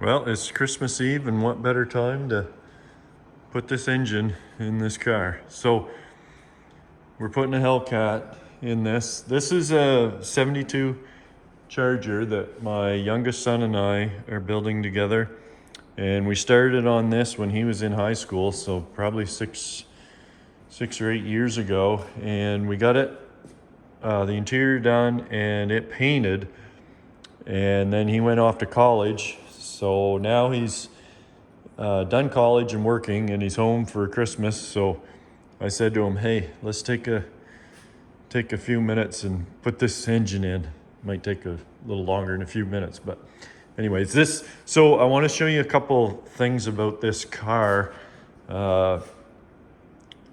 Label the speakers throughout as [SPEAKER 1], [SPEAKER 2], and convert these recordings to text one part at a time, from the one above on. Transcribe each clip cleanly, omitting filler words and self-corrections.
[SPEAKER 1] Well, it's Christmas Eve, and what better time to put this engine in this car? So we're putting a Hellcat in this. This is a 72 Charger that my youngest son and I are building together. And we started on this when he was in high school, so probably six or 8 years ago. And we got it, the interior done, and it painted. And then he went off to college. So now he's done college and working, and he's home for Christmas. So I said to him, "Hey, let's take a few minutes and put this engine in." Might take a little longer than a few minutes, but anyways, this. So I want to show you a couple things about this car.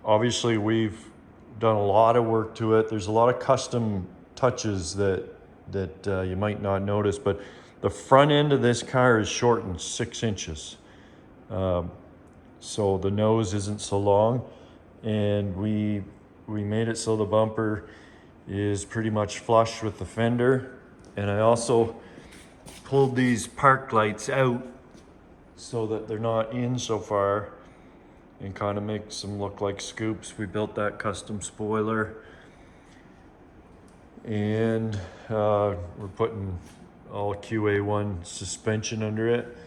[SPEAKER 1] Obviously, we've done a lot of work to it. There's a lot of custom touches that you might not notice, but the front end of this car is shortened 6 inches. So the nose isn't so long, and we made it so the bumper is pretty much flush with the fender. And I also pulled these park lights out so that they're not in so far, and kind of makes them look like scoops. We built that custom spoiler, and we're putting all QA1 suspension under it.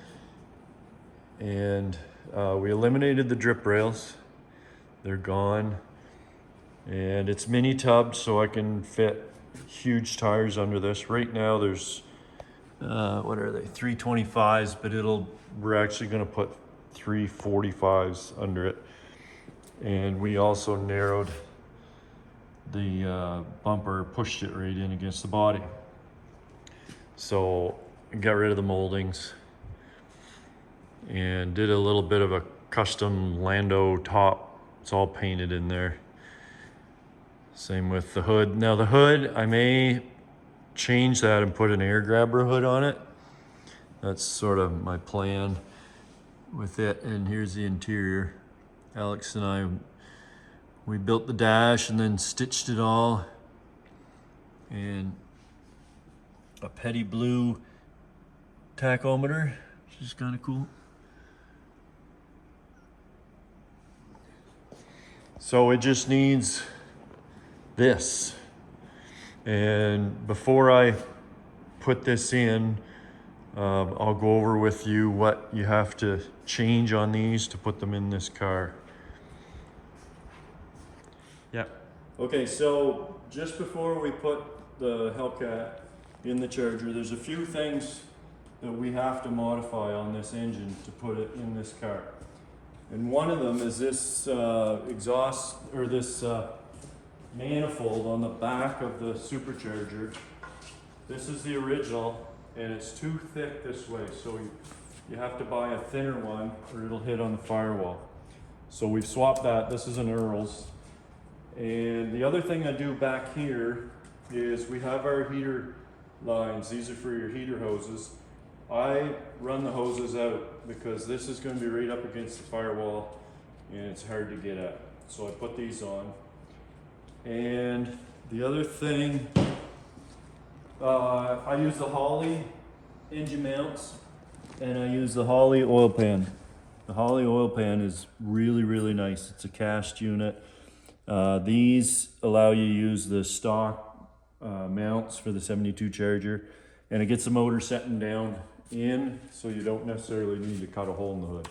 [SPEAKER 1] And we eliminated the drip rails. They're gone. And it's mini tubbed, so I can fit huge tires under this. Right now there's, what are they, 325s, but we're actually gonna put 345s under it. And we also narrowed the bumper, pushed it right in against the body. So got rid of the moldings and did a little bit of a custom Lando top. It's all painted in there. Same with the hood. Now the hood, I may change that and put an air grabber hood on it. That's sort of my plan with it. And here's the interior. Alex and I, we built the dash and then stitched it all. And a petty blue tachometer, which is kind of cool. So it just needs this. And before I put this in, I'll go over with you what you have to change on these to put them in this car. Yeah. Okay, so just before we put the Hellcat in the Charger, there's a few things that we have to modify on this engine to put it in this car. And one of them is this exhaust, or this manifold on the back of the supercharger. This is the original, and it's too thick this way, so you have to buy a thinner one or it'll hit on the firewall. So we've swapped that. This is an Earl's. And the other thing I do back here is we have our heater lines. These are for your heater hoses. I run the hoses out because this is going to be right up against the firewall and it's hard to get at. So I put these on. And the other thing, I use the Holley engine mounts, and I use the Holley oil pan. The Holley oil pan is really, really nice. It's a cast unit. These allow you to use the stock mounts for the 72 Charger, and it gets the motor setting down in, so you don't necessarily need to cut a hole in the hood,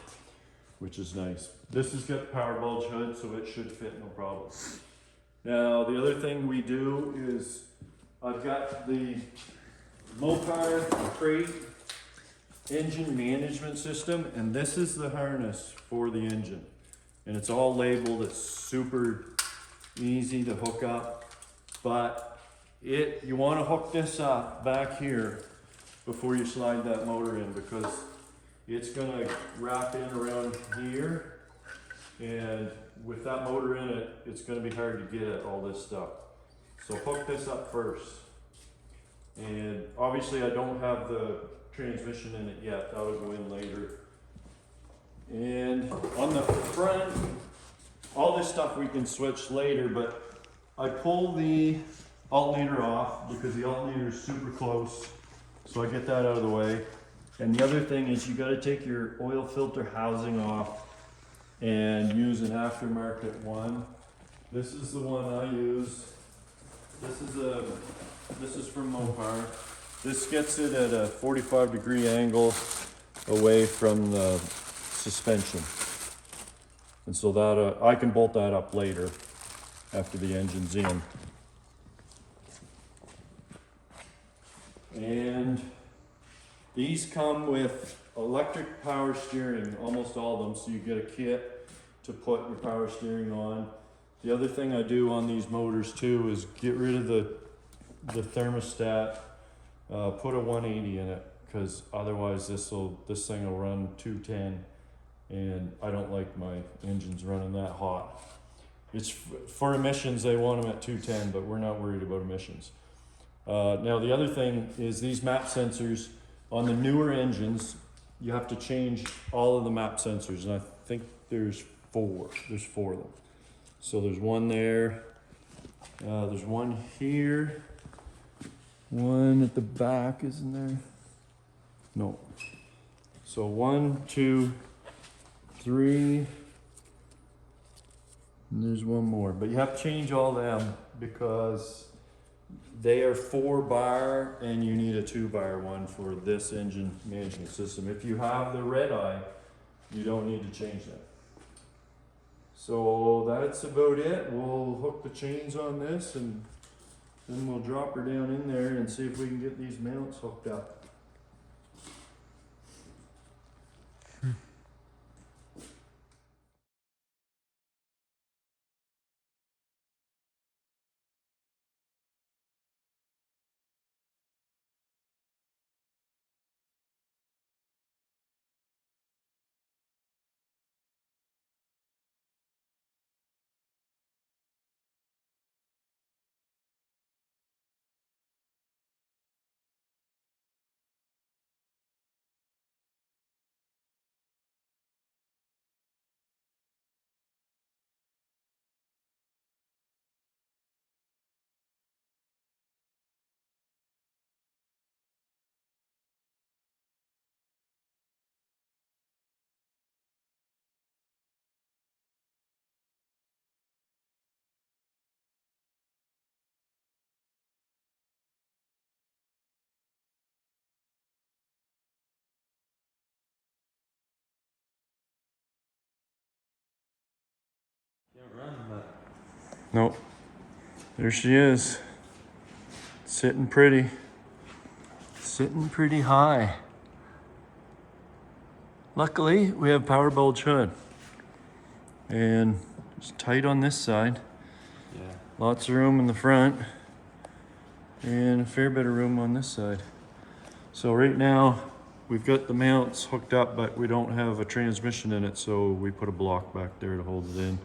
[SPEAKER 1] which is nice. This has got power bulge hood, so it should fit no problem. Now, the other thing we do is I've got the Mopar crate engine management system, and this is the harness for the engine. And it's all labeled. It's super easy to hook up, but you want to hook this up back here before you slide that motor in, because it's going to wrap in around here, and with that motor in it, it's going to be hard to get at all this stuff. So hook this up first. And obviously I don't have the transmission in it yet. That'll go in later. And on the front, all this stuff we can switch later, but I pull the alternator off because the alternator is super close. So I get that out of the way. And the other thing is you gotta take your oil filter housing off and use an aftermarket one. This is the one I use. This is from Mopar. This gets it at a 45-degree angle away from the suspension. And so that I can bolt that up later after the engine's in. And these come with electric power steering, almost all of them, so you get a kit to put your power steering on. The other thing I do on these motors too is get rid of the thermostat, put a 180 in it, because otherwise this thing will run 210, and I don't like my engines running that hot. It's for emissions, they want them at 210, but we're not worried about emissions. Now the other thing is these map sensors on the newer engines, you have to change all of the map sensors, and I think there's four of them. So there's one there, there's one here, one at the back, isn't there? No. So 1, 2, 3, and there's one more, but you have to change all them because they are 4-bar and you need a 2-bar one for this engine management system. If you have the red eye, you don't need to change that. So that's about it. We'll hook the chains on this and then we'll drop her down in there and see if we can get these mounts hooked up. Nope. There she is. Sitting pretty high. Luckily, we have power bulge hood. And it's tight on this side. Yeah. Lots of room in the front. And a fair bit of room on this side. So right now, we've got the mounts hooked up, but we don't have a transmission in it, so we put a block back there to hold it in.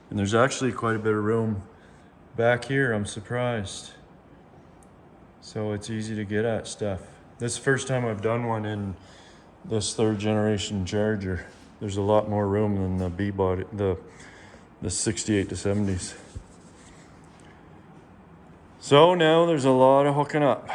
[SPEAKER 1] And there's actually quite a bit of room back here, I'm surprised. So it's easy to get at stuff. This is the first time I've done one in this 3rd generation Charger. There's a lot more room than the B-body, the 68 to 70s. So now there's a lot of hooking up.